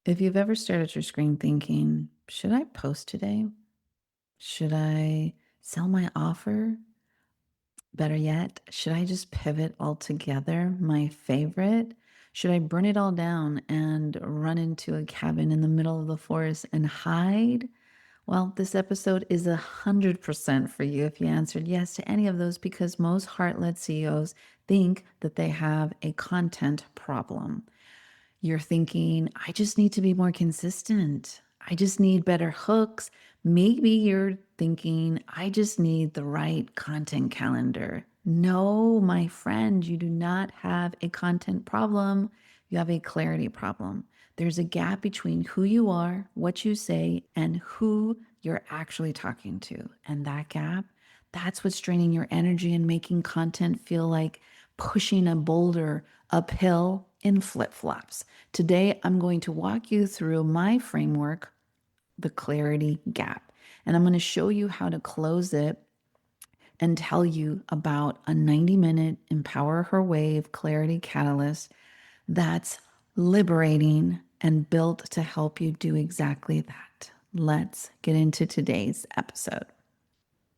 If you've ever stared at your screen thinking, should I post today? Should I sell my offer? Better yet, should I just pivot altogether? My favorite? Should I burn it all down and run into a cabin in the middle of the forest and hide? Well, this episode is 100% for you if you answered yes to any of those because most heart led CEOs think that they have a content problem. You're thinking, I just need to be more consistent. I just need better hooks. Maybe you're thinking, I just need the right content calendar. No, my friend, you do not have a content problem. You have a clarity problem. There's a gap between who you are, what you say, and who you're actually talking to. And that gap, that's what's draining your energy and making content feel like pushing a boulder uphill in flip flops. Today, I'm going to walk you through my framework, the clarity gap, and I'm going to show you how to close it and tell you about a 90-minute Empower Her Wave clarity catalyst that's liberating and built to help you do exactly that. Let's get into today's episode.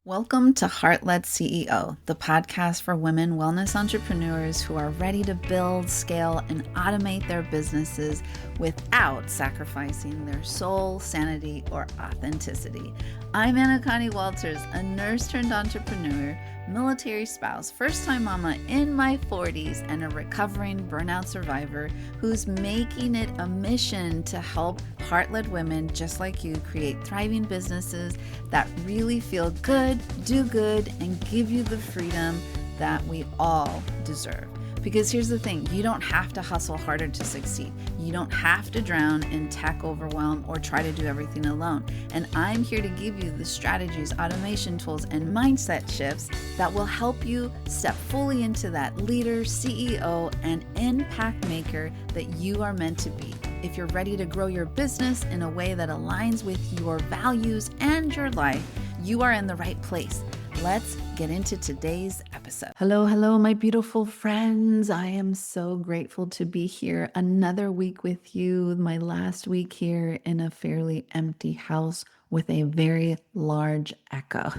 Welcome to Heart Led CEO, the podcast for women wellness entrepreneurs who are ready to build, scale, and automate their businesses without sacrificing their soul, sanity, or authenticity. I'm Anacani Walters, a nurse turned entrepreneur, military spouse, first-time mama in my 40s, and a recovering burnout survivor who's making it a mission to help heart-led women just like you create thriving businesses that really feel good, do good, and give you the freedom that we all deserve. Because here's the thing, you don't have to hustle harder to succeed. You don't have to drown in tech overwhelm or try to do everything alone. And I'm here to give you the strategies, automation tools, and mindset shifts that will help you step fully into that leader, CEO, and impact maker that you are meant to be. If you're ready to grow your business in a way that aligns with your values and your life, you are in the right place. Let's get into today's episode. Hello, my beautiful friends. I am so grateful to be here another week with you, my last week here in a fairly empty house with a very large echo.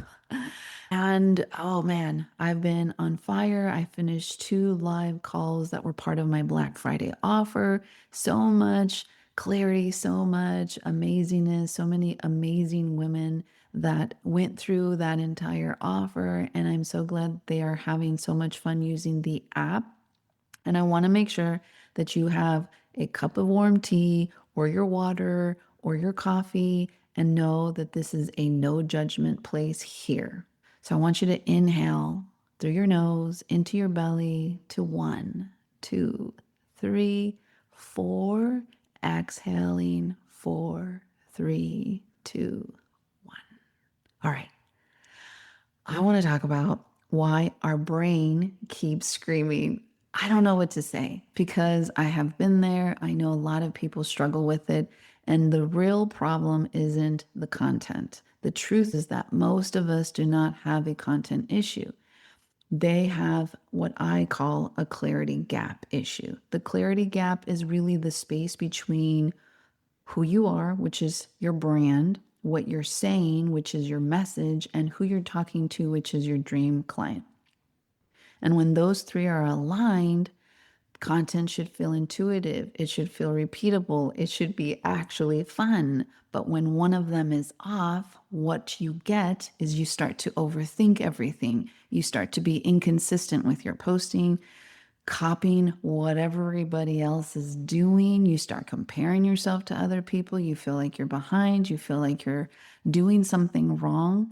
And oh man, I've been on fire. I finished 2 live calls that were part of my Black Friday offer. So much clarity, so much amazingness, so many amazing women that went through that entire offer. And I'm so glad they are having so much fun using the app. And I want to make sure that you have a cup of warm tea or your water or your coffee and know that this is a no judgment place here. So I want you to inhale through your nose into your belly to 1, 2, 3, 4. Exhaling 4, 3, 2, 1. All right. I want to talk about why our brain keeps screaming. I don't know what to say because I have been there. I know a lot of people struggle with it. And the real problem isn't the content. The truth is that most of us do not have a content issue. They have what I call a clarity gap issue. The clarity gap is really the space between who you are, which is your brand, what you're saying, which is your message, and who you're talking to, which is your dream client. And when those three are aligned, content should feel intuitive. It should feel repeatable. It should be actually fun. But when one of them is off, what you get is you start to overthink everything. You start to be inconsistent with your posting, copying what everybody else is doing. You start comparing yourself to other people. You feel like you're behind. You feel like you're doing something wrong.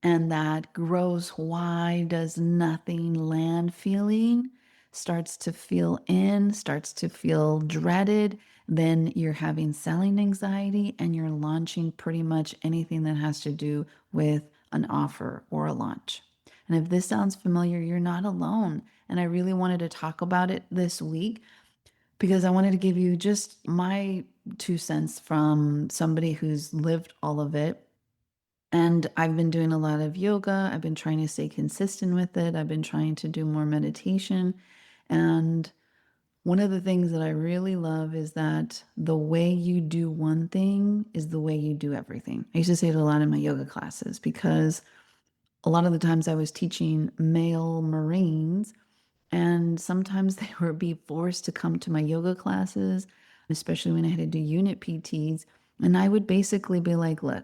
And that gross, why does nothing land feeling starts to feel in, starts to feel dreaded. Then you're having selling anxiety and you're launching pretty much anything that has to do with an offer or a launch. And if this sounds familiar, you're not alone. And I really wanted to talk about it this week because I wanted to give you just my 2 cents from somebody who's lived all of it. And I've been doing a lot of yoga. I've been trying to stay consistent with it. I've been trying to do more meditation. And One of the things that I really love is that the way you do one thing is the way you do everything. I used to say it a lot in my yoga classes because a lot of the times I was teaching male Marines, and sometimes they would be forced to come to my yoga classes, especially when I had to do unit PTs. And I would basically be like, look,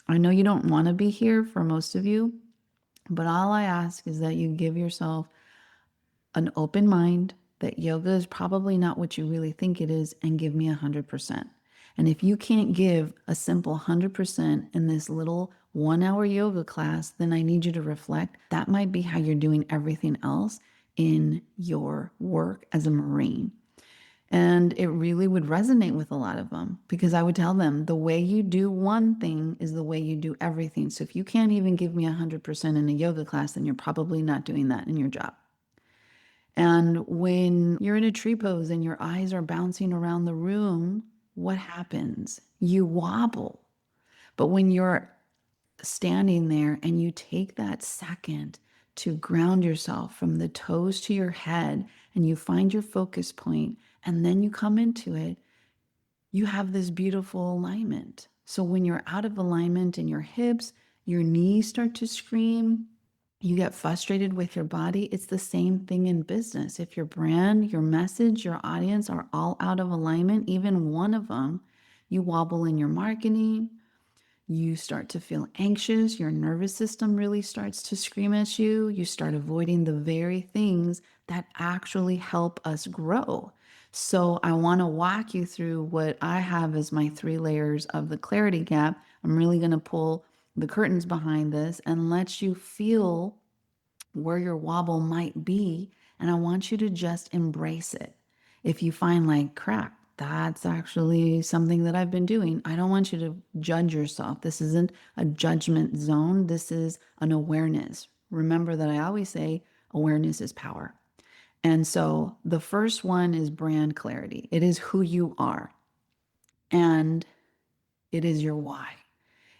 I know you don't want to be here for most of you, but all I ask is that you give yourself an open mind that yoga is probably not what you really think it is and give me 100%. And if you can't give a simple 100% in this little 1 hour yoga class, then I need you to reflect. That might be how you're doing everything else in your work as a Marine. And it really would resonate with a lot of them because I would tell them the way you do one thing is the way you do everything. So if you can't even give me 100% in a yoga class, then you're probably not doing that in your job. And when you're in a tree pose and your eyes are bouncing around the room, what happens? You wobble. But when you're standing there and you take that second to ground yourself from the toes to your head and you find your focus point and then you come into it, you have this beautiful alignment. So when you're out of alignment in your hips, your knees start to scream, you get frustrated with your body. It's the same thing in business. If your brand, your message, your audience are all out of alignment, even one of them, you wobble in your marketing, you start to feel anxious, your nervous system really starts to scream at you, you start avoiding the very things that actually help us grow. So I want to walk you through what I have as my 3 layers of the clarity gap. I'm really going to pull the curtains behind this and let you feel where your wobble might be. And I want you to just embrace it. If you find like, crap, that's actually something that I've been doing, I don't want you to judge yourself. This isn't a judgment zone. This is an awareness. Remember that I always say awareness is power. And so the first one is brand clarity. It is who you are and it is your why.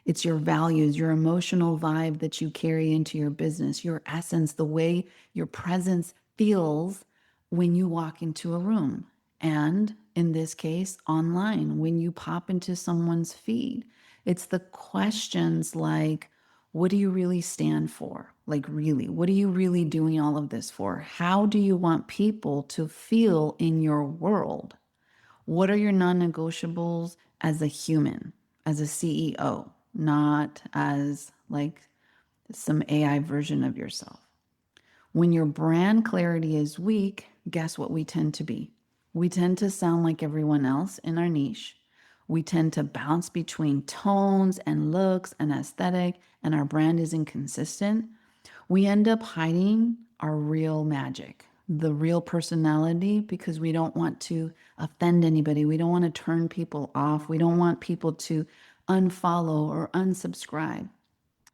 It's your values, your emotional vibe that you carry into your business, your essence, the way your presence feels when you walk into a room. And in this case, online, when you pop into someone's feed. It's the questions like, what do you really stand for? Like, really, what are you really doing all of this for? How do you want people to feel in your world? What are your non-negotiables as a human, as a CEO, not as like some AI version of yourself? When your brand clarity is weak, guess what we tend to be? We tend to sound like everyone else in our niche. We tend to bounce between tones and looks and aesthetic, and our brand is inconsistent. We end up hiding our real magic, the real personality, because we don't want to offend anybody. We don't want to turn people off. We don't want people to unfollow or unsubscribe.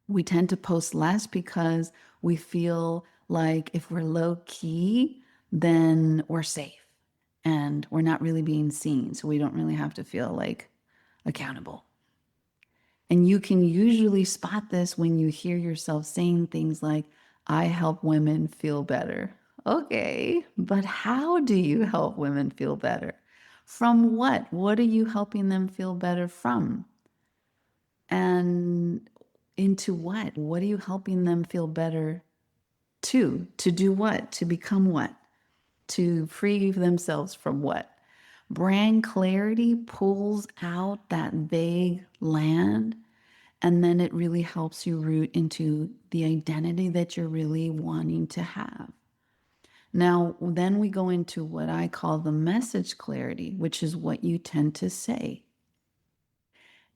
We tend to post less because we feel like if we're low key, then we're safe and we're not really being seen. So we don't really have to feel like accountable. And you can usually spot this when you hear yourself saying things like, I help women feel better. Okay, but how do you help women feel better? From what? What are you helping them feel better from? And into what? What are you helping them feel better to? To do what? To become what? To free themselves from what? Brand clarity pulls out that vague land, and then it really helps you root into the identity that you're really wanting to have. Now, then we go into what I call the message clarity, which is what you tend to say.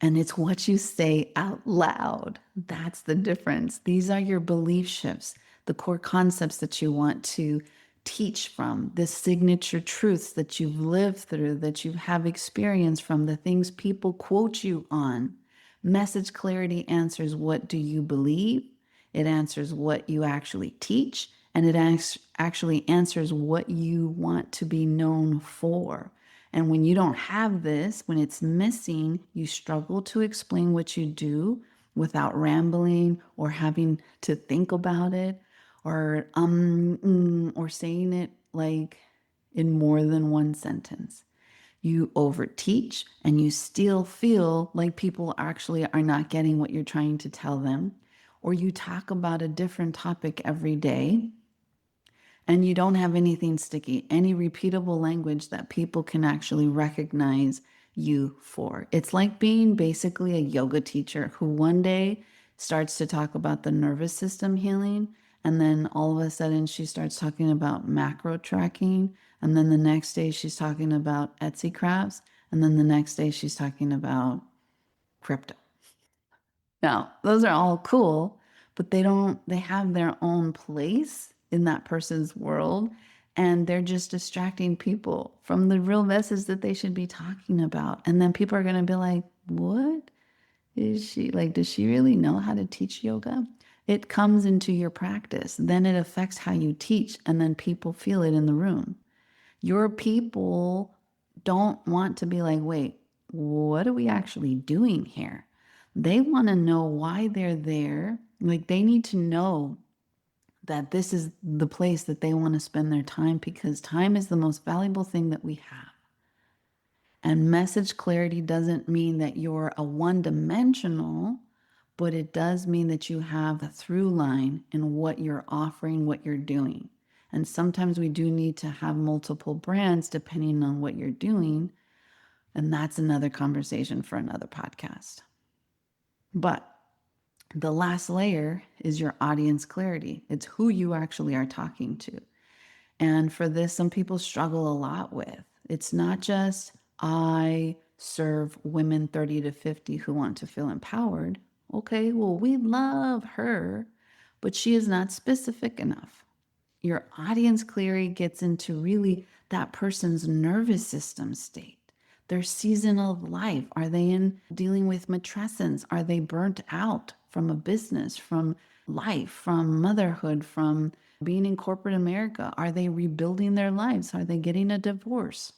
And it's what you say out loud. That's the difference. These are your belief shifts, the core concepts that you want to teach from, the signature truths that you've lived through, that you have experience from, the things people quote you on. Message clarity answers what do you believe? It answers what you actually teach, and it actually answers what you want to be known for. And when you don't have this, when it's missing, you struggle to explain what you do without rambling or having to think about it or or saying it like in more than one sentence. You overteach and you still feel like people actually are not getting what you're trying to tell them. Or you talk about a different topic every day and you don't have anything sticky, any repeatable language that people can actually recognize you for. It's like being basically a yoga teacher who one day starts to talk about the nervous system healing, and then all of a sudden she starts talking about macro tracking, and then the next day she's talking about Etsy crafts, and then the next day she's talking about crypto. Now, those are all cool, but they have their own place in that person's world, and they're just distracting people from the real message that they should be talking about. And then people are going to be like, what is she like? Does she really know how to teach yoga? It comes into your practice, then it affects how you teach, and then people feel it in the room. Your people don't want to be like, wait, what are we actually doing here? They want to know why they're there. Like they need to know that this is the place that they want to spend their time because time is the most valuable thing that we have. And message clarity doesn't mean that you're a one-dimensional, but it does mean that you have a through line in what you're offering, what you're doing. And sometimes we do need to have multiple brands depending on what you're doing. And that's another conversation for another podcast. But the last layer is your audience clarity. It's who you actually are talking to. And for this, some people struggle a lot with. It's not just, I serve women 30 to 50 who want to feel empowered. Okay, well, we love her, but she is not specific enough. Your audience clarity gets into really that person's nervous system state, their season of life. Are they in dealing with matrescence? Are they burnt out from a business, from life, from motherhood, from being in corporate America? Are they rebuilding their lives? Are they getting a divorce?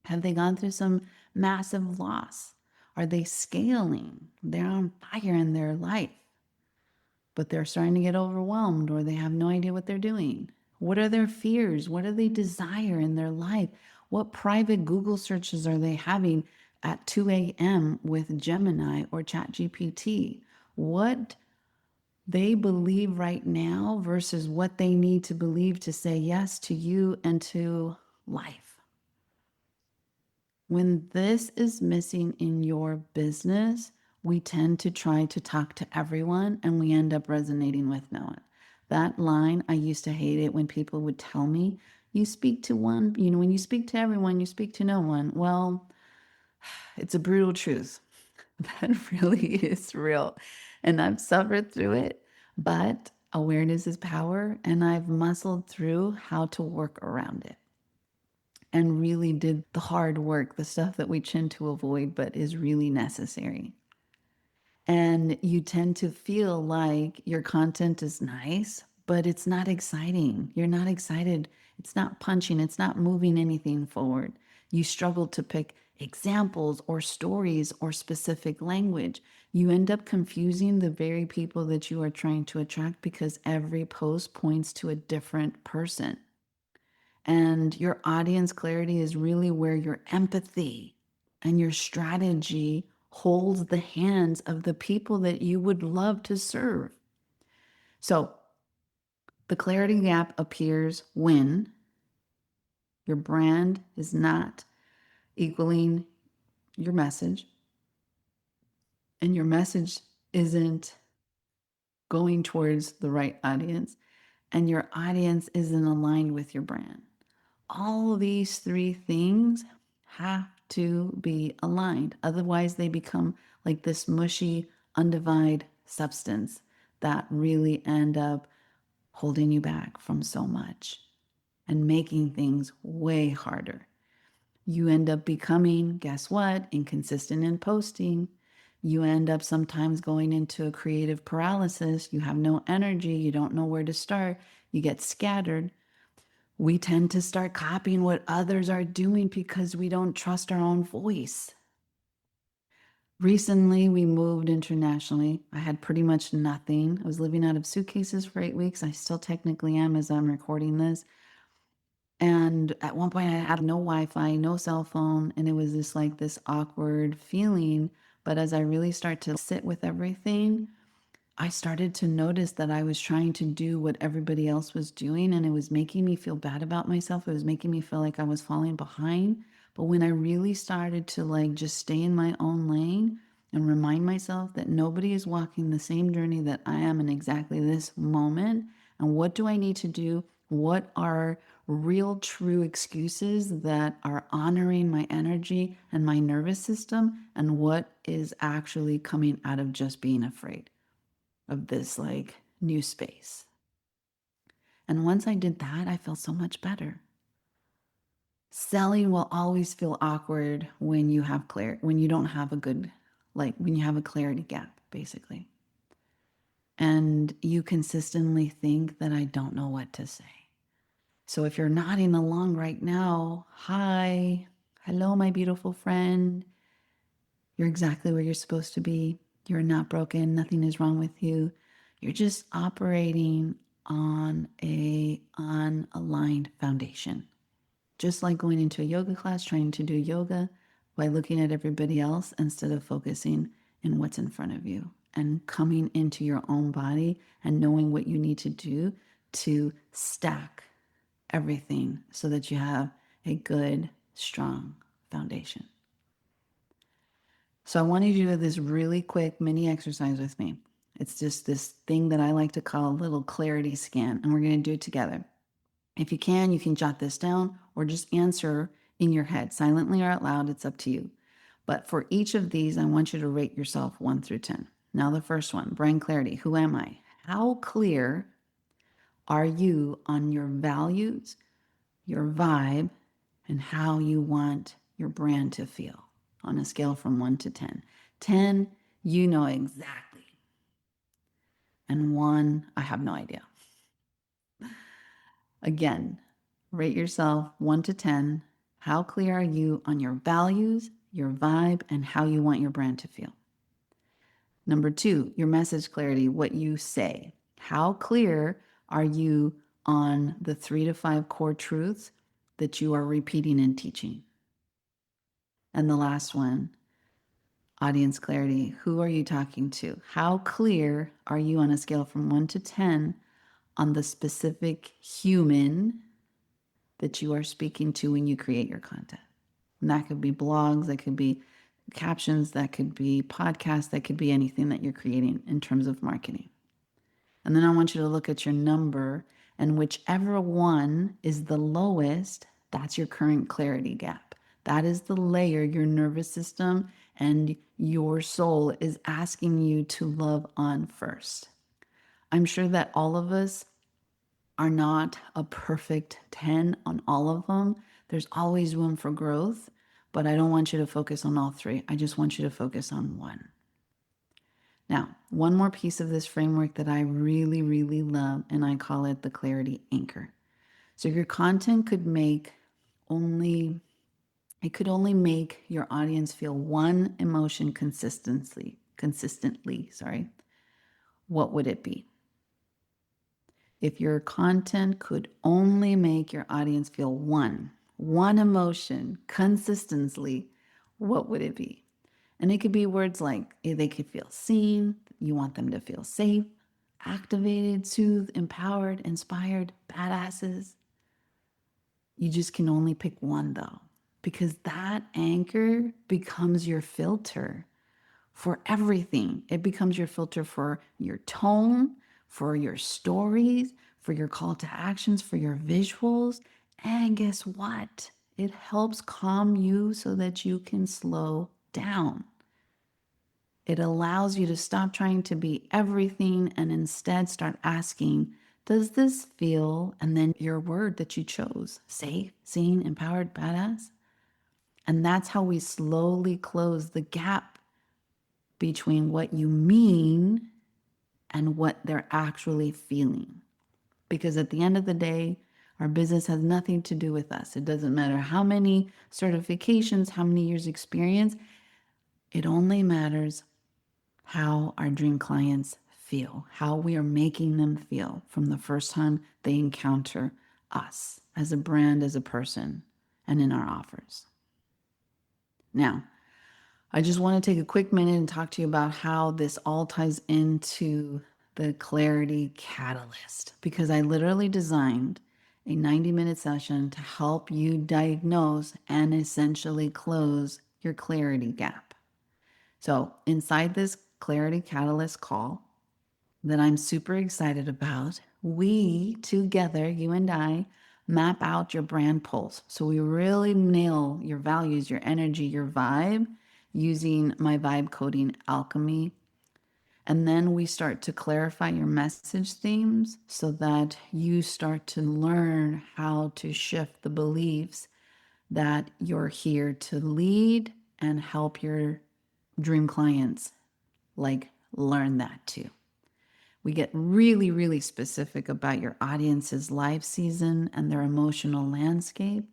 Have they gone through some massive loss? Are they scaling? They're on fire in their life, but they're starting to get overwhelmed or they have no idea what they're doing. What are their fears? What do they desire in their life? What private Google searches are they having at 2 a.m. with Gemini or ChatGPT? What they believe right now versus what they need to believe to say yes to you and to life. When this is missing in your business, we tend to try to talk to everyone and we end up resonating with no one. That line, I used to hate it when people would tell me, you speak to one, when you speak to everyone, you speak to no one. Well, it's a brutal truth. That really is real. And I've suffered through it, but awareness is power. And I've muscled through how to work around it and really did the hard work, the stuff that we tend to avoid, but is really necessary. And you tend to feel like your content is nice, but it's not exciting. You're not excited. It's not punching. It's not moving anything forward. You struggle to pick examples or stories or specific language. You end up confusing the very people that you are trying to attract because every post points to a different person. And your audience clarity is really where your empathy and your strategy holds the hands of the people that you would love to serve. So the clarity gap appears when your brand is not equaling your message and your message isn't going towards the right audience and your audience isn't aligned with your brand. All these three things have to be aligned. Otherwise, they become like this mushy, undivided substance that really end up holding you back from so much and making things way harder. You end up becoming, guess what, inconsistent in posting. You end up sometimes going into a creative paralysis. You have no energy. You don't know where to start. You get scattered. We tend to start copying what others are doing because we don't trust our own voice. Recently, we moved internationally. I had pretty much nothing. I was living out of suitcases for 8 weeks. I still technically am as I'm recording this. And at one point, I had no Wi-Fi, no cell phone, and it was just like this awkward feeling. But as I really start to sit with everything, I started to notice that I was trying to do what everybody else was doing, and it was making me feel bad about myself. It was making me feel like I was falling behind. But when I really started to like just stay in my own lane and remind myself that nobody is walking the same journey that I am in exactly this moment, and what do I need to do? What are real, true excuses that are honoring my energy and my nervous system, and what is actually coming out of just being afraid of this like new space. And once I did that, I felt so much better. Selling will always feel awkward when you have when you don't have a good, like when you have a clarity gap, basically. And you consistently think that I don't know what to say. So if you're nodding along right now, hi, hello, my beautiful friend. You're exactly where you're supposed to be. You're not broken. Nothing is wrong with you. You're just operating on a unaligned foundation. Just like going into a yoga class, trying to do yoga by looking at everybody else instead of focusing in what's in front of you and coming into your own body and knowing what you need to do to stack everything so that you have a good, strong foundation. So I want you to do this really quick mini exercise with me. It's just this thing that I like to call a little clarity scan, and we're going to do it together. If you can jot this down or just answer in your head, silently or out loud. It's up to you. But for each of these, I want you to rate yourself 1 through 10. Now, the first one, brain clarity. Who am I? How clear are you on your values, your vibe, and how you want your brand to feel on a scale from 1 to 10? 10, you know exactly. And 1, I have no idea. Again, rate yourself 1 to 10. How clear are you on your values, your vibe, and how you want your brand to feel? Number 2, your message clarity, what you say. How clear are you on the 3 to 5 core truths that you are repeating and teaching? And the last one, audience clarity. Who are you talking to? How clear are you on a scale from 1 to 10 on the specific human that you are speaking to when you create your content? And that could be blogs, that could be captions, that could be podcasts, that could be anything that you're creating in terms of marketing. And then I want you to look at your number, and whichever one is the lowest, that's your current clarity gap. That is the layer your nervous system and your soul is asking you to love on first. I'm sure that all of us are not a perfect 10 on all of them. There's always room for growth, but I don't want you to focus on all 3. I just want you to focus on 1. Now, one more piece of this framework that I really, really love, and I call it the clarity anchor. So your content could only make your audience feel one emotion consistently, what would it be? If your content could only make your audience feel one emotion consistently, what would it be? And it could be words like they could feel seen, you want them to feel safe, activated, soothed, empowered, inspired, badasses. You just can only pick one though, because that anchor becomes your filter for everything. It becomes your filter for your tone, for your stories, for your call to actions, for your visuals. And guess what? It helps calm you so that you can slow down. It allows you to stop trying to be everything and instead start asking, does this feel, and then your word that you chose, safe, seen, empowered, badass? And that's how we slowly close the gap between what you mean and what they're actually feeling. Because at the end of the day, our business has nothing to do with us. It doesn't matter how many certifications, how many years experience. It only matters how our dream clients feel, how we are making them feel from the first time they encounter us as a brand, as a person, and in our offers. Now, I just want to take a quick minute and talk to you about how this all ties into the clarity catalyst, because I literally designed a 90-minute session to help you diagnose and essentially close your clarity gap. So inside this clarity catalyst call that I'm super excited about, we together, you and I, map out your brand pulse. So we really nail your values, your energy, your vibe using my vibe coding alchemy. And then we start to clarify your message themes so that you start to learn how to shift the beliefs that you're here to lead and help your dream clients learn that too. We get really, really specific about your audience's life season and their emotional landscape.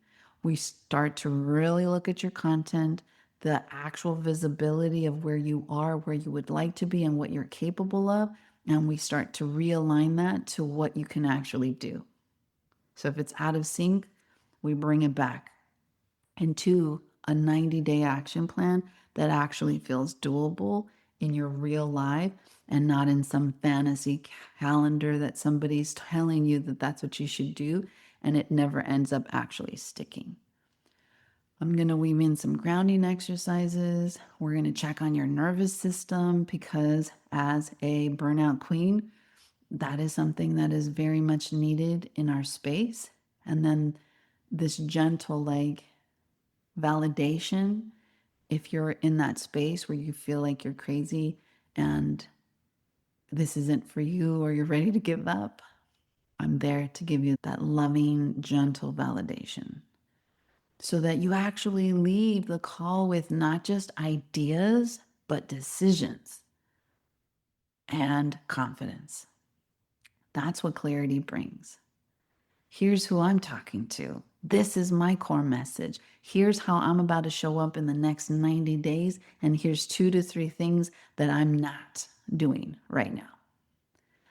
We start to really look at your content, the actual visibility of where you are, where you would like to be, and what you're capable of. And we start to realign that to what you can actually do. So if it's out of sync, we bring it back into a 90-day action plan that actually feels doable in your real life and not in some fantasy calendar that somebody's telling you that that's what you should do, and it never ends up actually sticking. I'm going to weave in some grounding exercises. We're going to check on your nervous system because as a burnout queen, that is something that is very much needed in our space. And then this gentle validation, if you're in that space where you feel like you're crazy and this isn't for you or you're ready to give up, I'm there to give you that loving, gentle validation so that you actually leave the call with not just ideas, but decisions and confidence. That's what clarity brings. Here's who I'm talking to. This is my core message. Here's how I'm about to show up in the next 90 days. And here's 2 to 3 things that I'm not doing right now.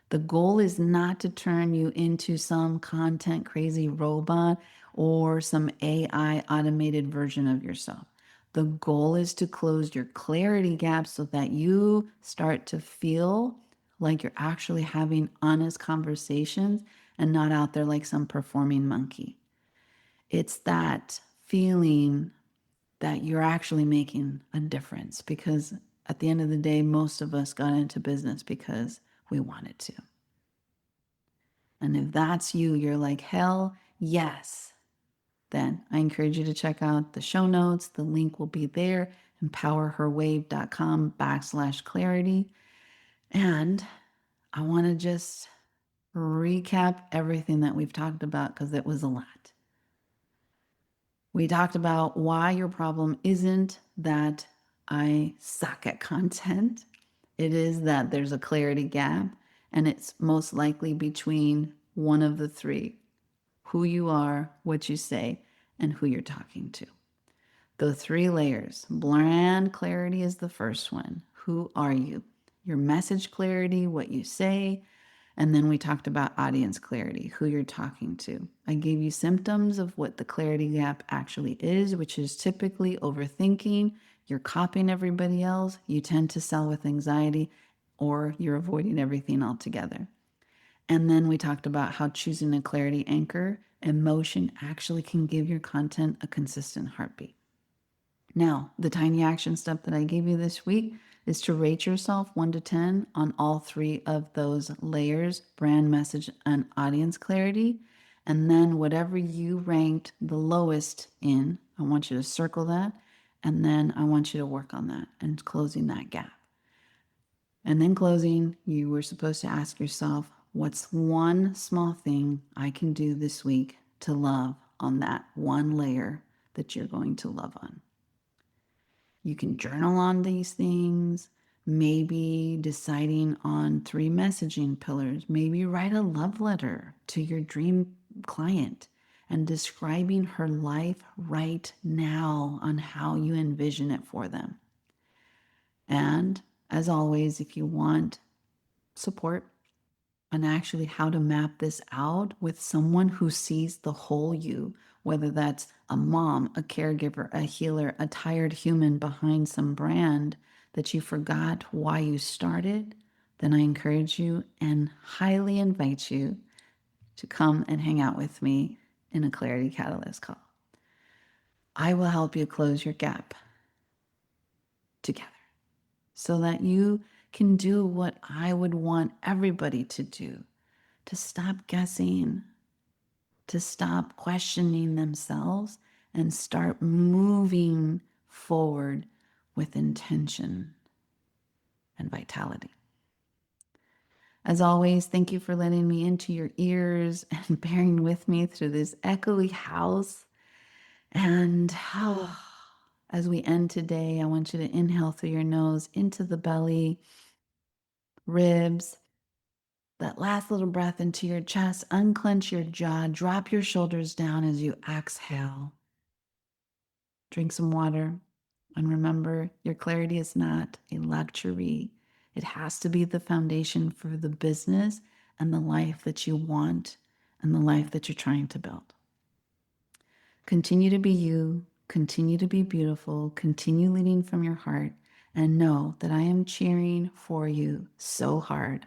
The goal is not to turn you into some content crazy robot or some AI automated version of yourself. The goal is to close your clarity gap so that you start to feel like you're actually having honest conversations and not out there like some performing monkey. It's that feeling that you're actually making a difference, because at the end of the day, most of us got into business because we wanted to. And if that's you, you're like, hell yes, then I encourage you to check out the show notes. The link will be there, empowerherwave.com/clarity. And I want to just recap everything that we've talked about because it was a lot. We talked about why your problem isn't that I suck at content. It is that there's a clarity gap, and it's most likely between one of the 3: who you are, what you say, and who you're talking to. The 3 layers. Brand clarity is the first one. Who are you? Your message clarity, what you say. And then we talked about audience clarity, who you're talking to. I gave you symptoms of what the clarity gap actually is, which is typically overthinking. You're copying everybody else. You tend to sell with anxiety, or you're avoiding everything altogether. And then we talked about how choosing a clarity anchor, emotion, actually can give your content a consistent heartbeat. Now, the tiny action step that I gave you this week is to rate yourself 1 to 10 on all 3 of those layers: brand, message, and audience clarity. And then whatever you ranked the lowest in, I want you to circle that. And then I want you to work on that and closing that gap. And then closing, you were supposed to ask yourself, what's one small thing I can do this week to love on that one layer that you're going to love on? You can journal on these things, maybe deciding on 3 messaging pillars, maybe write a love letter to your dream client and describing her life right now on how you envision it for them. And as always, if you want support, and actually how to map this out with someone who sees the whole you, whether that's a mom, a caregiver, a healer, a tired human behind some brand that you forgot why you started, then I encourage you and highly invite you to come and hang out with me in a Clarity Catalyst call. I will help you close your gap together so that you can do what I would want everybody to do, to stop guessing, to stop questioning themselves and start moving forward with intention and vitality. As always, thank you for letting me into your ears and bearing with me through this echoey house. And as we end today, I want you to inhale through your nose into the belly, ribs, that last little breath into your chest, unclench your jaw, drop your shoulders down as you exhale. Drink some water, and remember, your clarity is not a luxury. It has to be the foundation for the business and the life that you want and the life that you're trying to build. Continue to be you, continue to be beautiful, continue leading from your heart, and know that I am cheering for you so hard.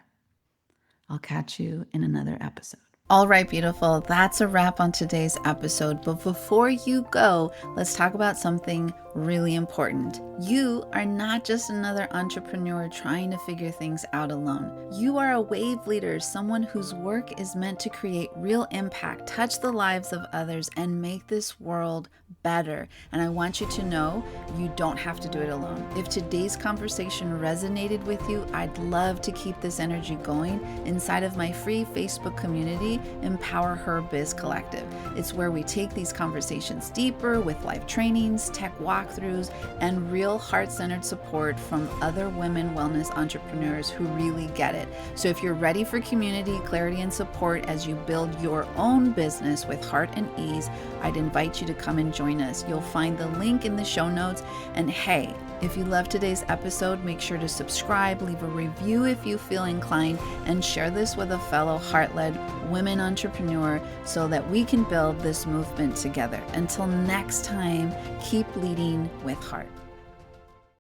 I'll catch you in another episode. All right, beautiful. That's a wrap on today's episode. But before you go, let's talk about something really important. You are not just another entrepreneur trying to figure things out alone. You are a wave leader, someone whose work is meant to create real impact, touch the lives of others, and make this world better. And I want you to know you don't have to do it alone. If today's conversation resonated with you, I'd love to keep this energy going inside of my free Facebook community, EmpowerHER Biz Collective. It's where we take these conversations deeper with live trainings, tech walkthroughs, and real heart-centered support from other women wellness entrepreneurs who really get it. So if you're ready for community, clarity, and support as you build your own business with heart and ease, I'd invite you to come and join us. You'll find the link in the show notes. And hey, if you loved today's episode, make sure to subscribe, leave a review if you feel inclined, and share this with a fellow heart-led women entrepreneur so that we can build this movement together. Until next time, keep leading with heart.